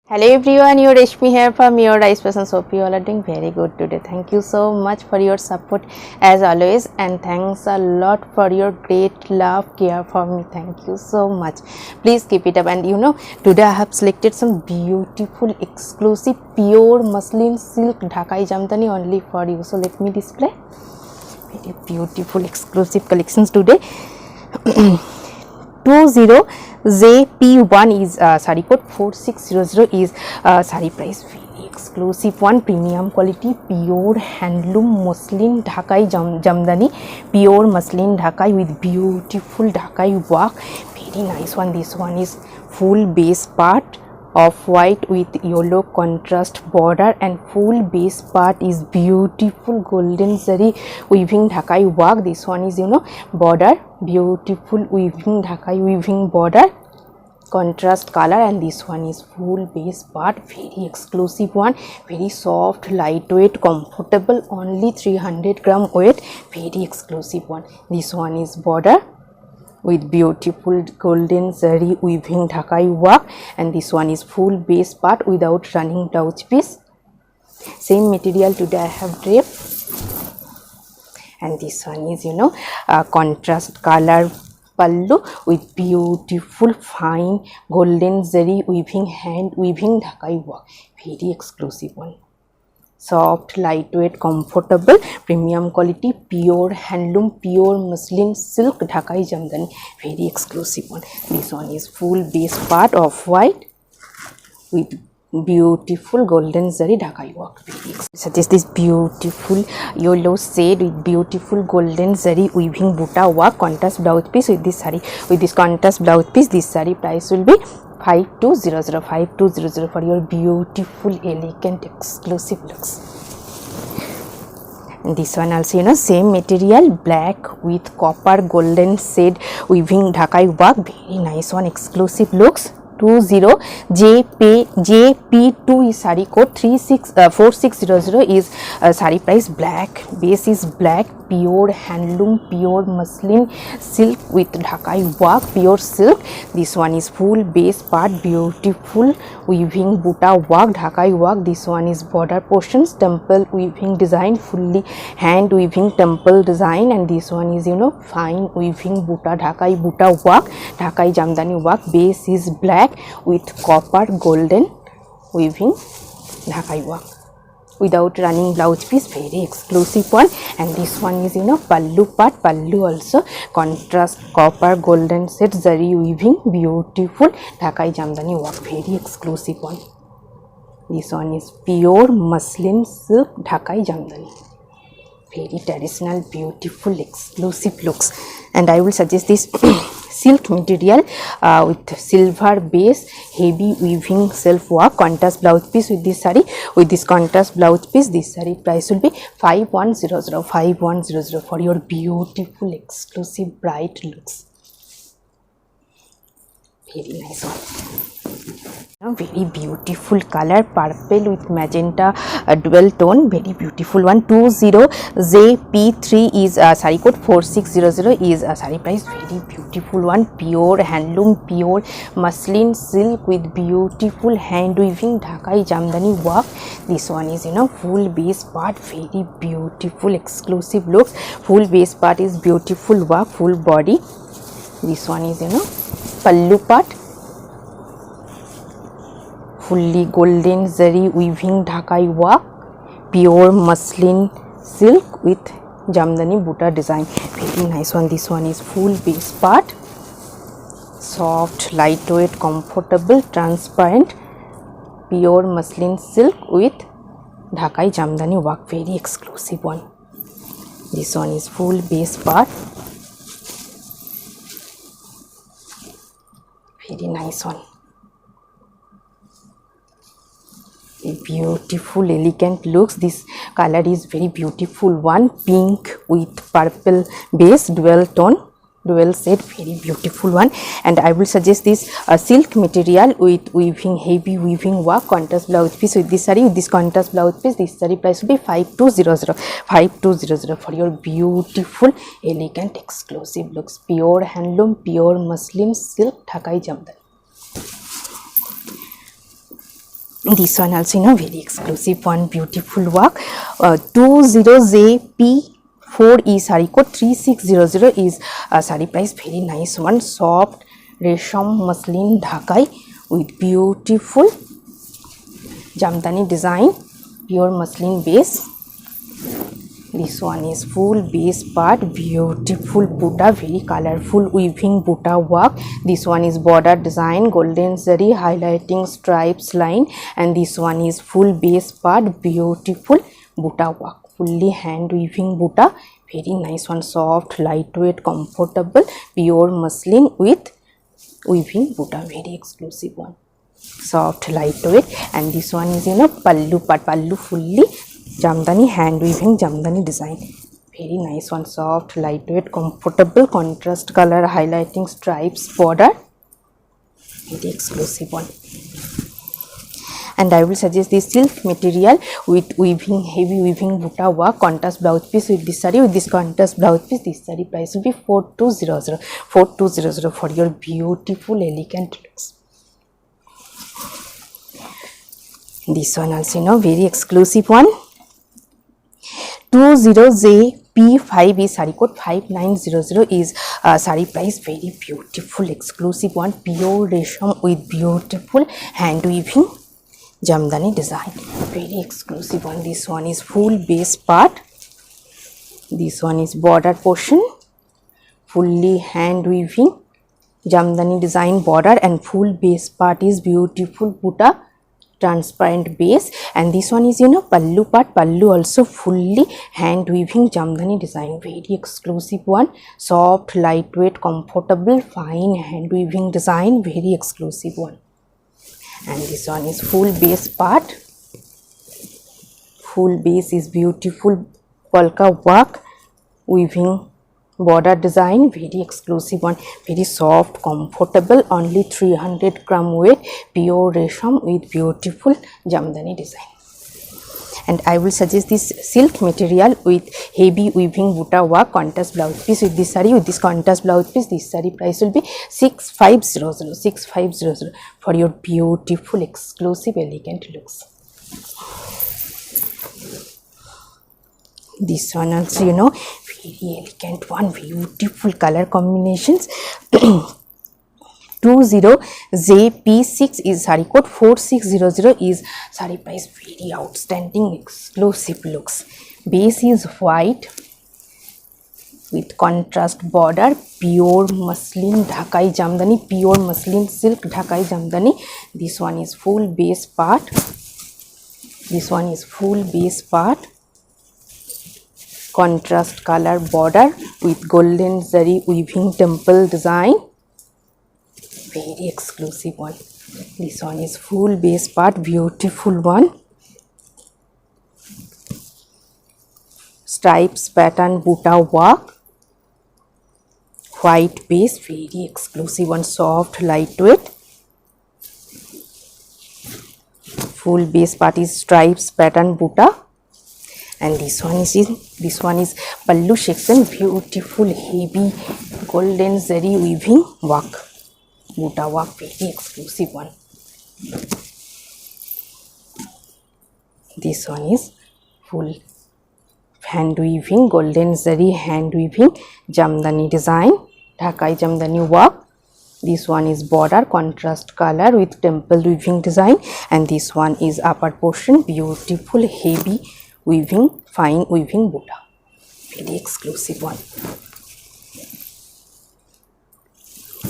Hello everyone, your Reshmi here from your Rice Person. Hope you all are doing very good today. Thank you so much for your support as always, and thanks a lot for your great love, care for me. Thank you so much. Please keep it up. And today I have selected some beautiful, exclusive, pure muslin silk Dhakai Jamdani only for you. So let me display very beautiful, exclusive collections today. 20JP1 is saree code 4600 is saree price, very exclusive one, premium quality, pure handloom muslin Dhakai Jamdani, pure muslin Dhakai with beautiful Dhakai work, very nice one. This one is full base part of white with yellow contrast border, and full base part is beautiful golden zari weaving Dhakai work. This one is border, beautiful weaving Dhakai weaving border, contrast color, and this one is full base part, very exclusive one, very soft, lightweight, comfortable, only 300 gram weight, very exclusive one. This one is border with beautiful golden zari weaving Dhakai work, and this one is full base part without running blouse piece. Same material today I have draped, and this one is contrast color pallu with beautiful fine golden zari weaving hand weaving Dhakai work, very exclusive one. Soft, lightweight, comfortable, premium quality, pure handloom, pure muslin silk Dhakai Jamdani, very exclusive one. This one is full base part of white with beautiful golden zari Dhakai work, very exclusive. Such this beautiful yellow shade with beautiful golden zari weaving buta work, contrast blouse piece with this saree, with this contrast blouse piece. This saree price will be 5200 for your beautiful, elegant, exclusive looks. And this one also same material, black with copper golden shade weaving Dhakai work, very nice one, exclusive looks. 20JP2 is saree code 4600 is saree price. Black base is black, pure handloom, pure muslin silk with Dhakai work, pure silk. This one is full base part, beautiful weaving buta work, Dhakai work. This one is border portions, temple weaving design, fully hand weaving temple design, and this one is fine weaving buta Dhakai buta work, Dhakai Jamdani work. Base is black with copper golden weaving Dhakai work without running blouse piece, very exclusive one. And this one is pallu part, pallu also contrast copper golden set zari weaving, beautiful Dhakai Jamdani work, very exclusive one. This one is pure muslin silk Dhakai Jamdani, very traditional, beautiful, exclusive looks. And I will suggest this silk material with silver base, heavy weaving self work, contrast blouse piece with this saree, with this contrast blouse piece. This saree price will be 5100 for your beautiful, exclusive, bright looks, very nice one. Very beautiful color, purple with magenta dual tone, very beautiful one. 20JP3 is saree code 4600 is saree price, very beautiful one, pure handloom, pure muslin silk with beautiful hand weaving Dhakai Jamdani work. This one is full base part, very beautiful, exclusive looks. Full base part is beautiful work, full body. This one is pallu part, fully golden zari weaving Dhakai work, pure muslin silk with Jamdani buta design, very nice one. This one is full base part, soft, lightweight, comfortable, transparent, pure muslin silk with Dhakai Jamdani work, very exclusive one. This one is full base part, very nice one. Beautiful, elegant looks. This color is very beautiful one, pink with purple base, dual tone, dual shade, very beautiful one. And I will suggest this silk material with weaving, heavy weaving work, contrast blouse piece with this saree, with this contrast blouse piece. This saree price will be 5200 for your beautiful, elegant, exclusive looks, pure handloom, pure muslin silk Dhakai Jamdani. This one also, you know, very exclusive one, beautiful work. 20JP4E saree code 3600 is saree price, very nice one, soft resham muslin dhakai with beautiful jamdani design, pure muslin base. This one is full base part, beautiful butta, very colorful weaving butta work. This one is border design, golden zari highlighting stripes line, and this one is full base part, beautiful butta work, fully hand weaving butta, very nice one, soft, lightweight, comfortable, pure muslin with weaving butta, very exclusive one, soft, lightweight. And this one is, you know, pallu part, pallu fully jamdani hand weaving jamdani design, very nice one, soft, lightweight, comfortable, contrast color highlighting stripes border, very exclusive one. And I will suggest this silk material with weaving, heavy weaving butta work, contrast blouse piece with this saree. With this contrast blouse piece, this saree price will be 4200 for your beautiful elegant looks. This one also, you know, very exclusive one. 20JP5 is saree code 5900 is saree price, very beautiful exclusive one, pure resham with beautiful hand weaving jamdani design, very exclusive one. This one is full base part, this one is border portion, fully hand weaving jamdani design border, and full base part is beautiful butta transparent base. And this one is, you know, pallu part, pallu also fully hand weaving jamdani design, very exclusive one, soft, lightweight, comfortable, fine hand weaving design, very exclusive one. And this one is full base part, full base is beautiful polka work weaving border design, very exclusive one, very soft, comfortable, only 300 gram weight, pure resham with beautiful jamdani design. And I will suggest this silk material with heavy weaving butta work, contrast blouse piece with this saree. With this contrast blouse piece, this saree price will be 6500 for your beautiful exclusive elegant looks. This one also, you know, very elegant one, beautiful color combinations. 20JP6 is saree code 4600 is saree price, very outstanding exclusive looks. Base is white with contrast border, pure muslin dhakai jamdani, pure muslin silk dhakai jamdani. This one is full base part, this one is full base part, contrast color border with golden zari weaving temple design, very exclusive one. This one is full base part, beautiful one, stripes pattern butta work, white base, very exclusive one, soft, lightweight, full base part is stripes pattern butta. And this one is pallu section, beautiful heavy golden zari weaving work butta work, very exclusive one. This one is full hand weaving golden zari hand weaving jamdani design, dhakai jamdani work. This one is border contrast color with temple weaving design, and this one is upper portion, beautiful heavy weaving fine weaving butta, very exclusive one.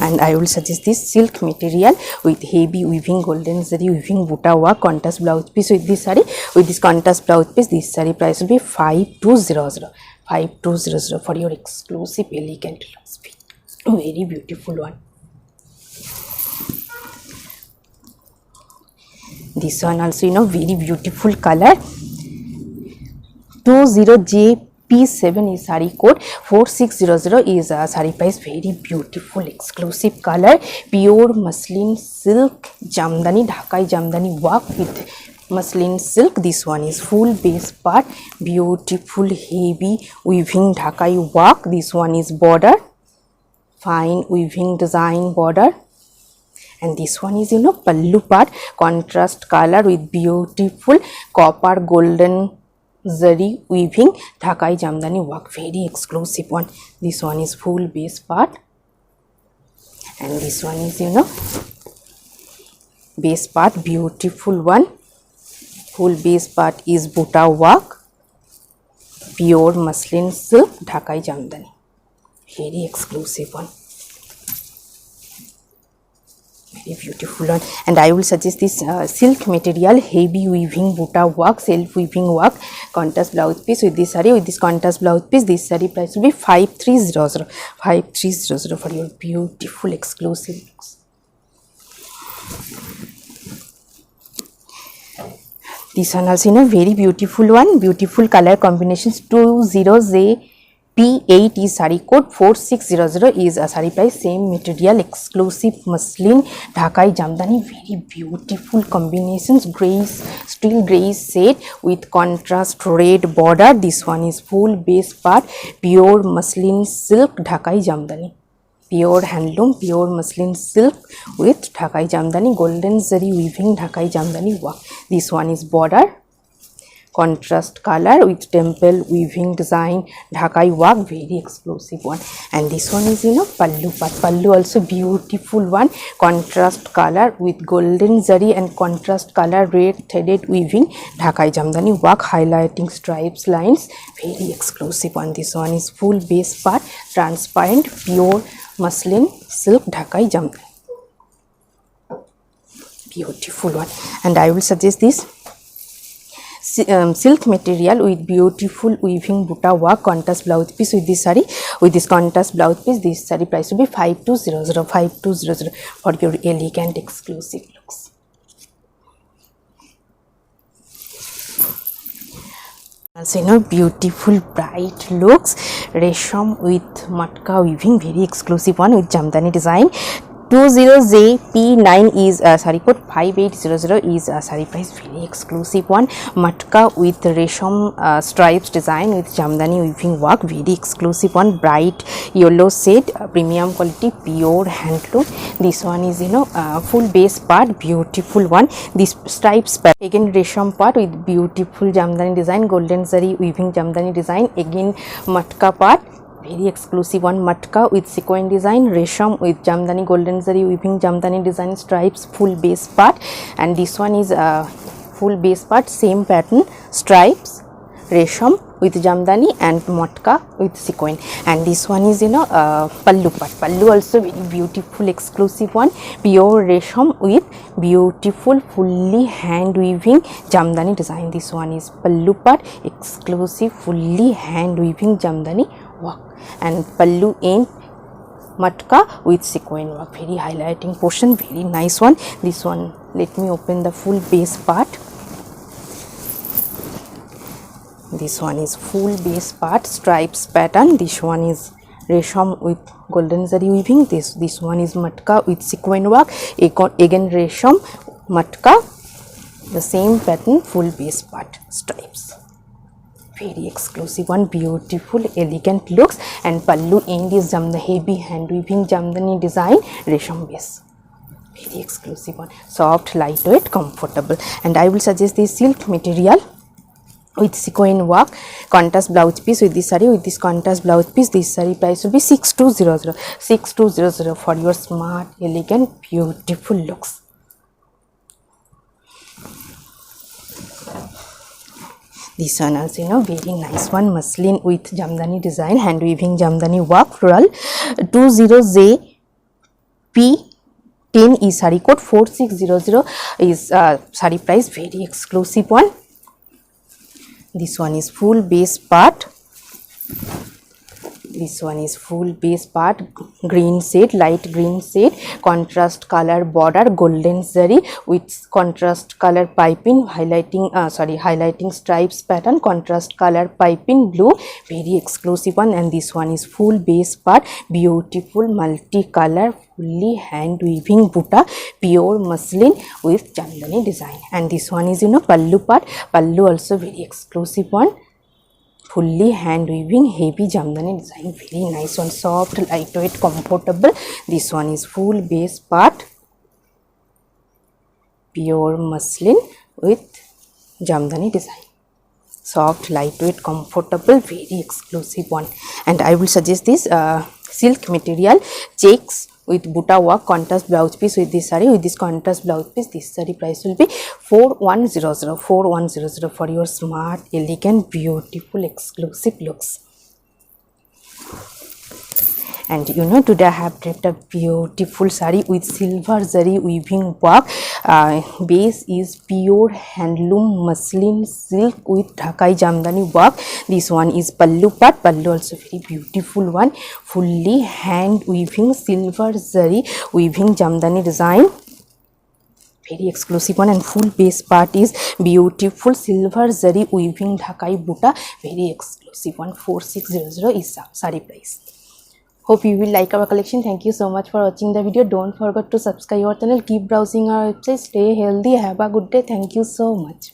And I will suggest this silk material with heavy weaving golden zari weaving butta work, contrast blouse piece with this saree. With this contrast blouse piece, this saree price will be 5200 for your exclusive elegant looks, very beautiful one. This one also, you know, very beautiful color. 20JP7 is saree code 4600 is saree price, very beautiful exclusive color, pure muslin silk jamdani dhakai jamdani work with muslin silk. This one is full base part, beautiful heavy weaving dhakai work. This one is border, fine weaving design border, and this one is pallu part, contrast color with beautiful copper golden zari weaving Dhakai Jamdani work, very exclusive one. This one is full base part, and this one is base part, beautiful one. Full base part is buta work, pure muslin silk Dhakai Jamdani, very exclusive one, very beautiful one. And I will suggest this silk material, heavy weaving buta work, self weaving work, contrast blouse piece with this saree, with this contrast blouse piece. This saree price will be 5300, 5300 for your beautiful exclusive looks. This one also very beautiful one, beautiful color combinations. 20JP8 is saree code, 4600 is a saree price, same material, exclusive muslin Dhakai Jamdani, very beautiful combinations, grays, steel grays shade with contrast red border. This one is full base part, pure muslin silk Dhakai Jamdani, pure handloom, pure muslin silk with Dhakai Jamdani, golden zari weaving Dhakai Jamdani work. This one is border, contrast color with temple weaving design Dhakai work, very exclusive one. And this one is pallu part, pallu also beautiful one, contrast color with golden zari and contrast color red threaded weaving Dhakai Jamdani work, highlighting stripes lines, very exclusive one. This one is full base part, transparent pure muslin silk Dhakai Jamdani, beautiful one. And I will suggest this silk material with beautiful weaving buta work, contrast blouse piece with this saree, with this contrast blouse piece. This saree price will be 5200, 5200 for your elegant exclusive looks. Also beautiful bright looks, resham with matka weaving, very exclusive one with Jamdani design. 20JP9 is saree code, 5800 is saree price, very exclusive one, matka with resham stripes design with Jamdani weaving work, very exclusive one, bright yellow shade, premium quality, pure handloom. This one is full base part, beautiful one. This stripes part again resham part with beautiful Jamdani design, golden zari weaving Jamdani design, again matka part, very exclusive one, matka with sequin design, resham with Jamdani golden zari weaving Jamdani design, stripes, full base part. And this one is full base part, same pattern, stripes, resham with Jamdani and matka with sequin. And this one is pallu part, pallu also very beautiful exclusive one, pure resham with beautiful fully hand weaving Jamdani design. This one is pallu part, exclusive fully hand weaving Jamdani work, and pallu in matka with sequin work, very highlighting portion, very nice one. This one, let me open the full base part. This one is full base part, stripes pattern. This one is resham with golden zari weaving. This one is matka with sequin work, again resham matka, the same pattern, full base part, stripes, very exclusive one, beautiful elegant looks. And pallu end is heavy hand weaving Jamdani design, resham base, very exclusive one, soft, lightweight, comfortable. And I will suggest this silk material with sequin work, contrast blouse piece with this saree, with this contrast blouse piece. This saree price will be 6200, 6200 for your smart, elegant, beautiful looks. This one also very nice one, muslin with Jamdani design, hand weaving Jamdani work, floral. 20JP10 is saree code, 4600 is saree price, very exclusive one. This one is full base part, this one is full base part, green shade, light green shade, contrast color border, golden zari with contrast color piping, highlighting stripes pattern, contrast color piping blue, very exclusive one. And this one is full base part, beautiful multi-color fully hand weaving buta, pure muslin with Jamdani design. And this one is pallu part, pallu also very exclusive one, fully hand weaving heavy Jamdani design, very nice one, soft, lightweight, comfortable. This one is full base part, pure muslin with jamdani design. Soft, lightweight, comfortable, very exclusive one. And I will suggest this silk material, checks with buta work, contrast blouse piece with this saree. With this contrast blouse piece, this saree price will be 4100 for your smart, elegant, beautiful, exclusive looks. And you know, today I have draped a beautiful saree with silver zari weaving work. Base is pure handloom muslin silk with Dhakai Jamdani work. This one is pallu part. Pallu also very beautiful one. Fully hand weaving silver zari weaving Jamdani design. Very exclusive one. And full base part is beautiful silver zari weaving Dhakai buta. Very exclusive one. 4600 is saree price. Hope you will like our collection. Thank you so much for watching the video. Don't forget to subscribe our channel. Keep browsing our website. Stay healthy. Have a good day. Thank you so much.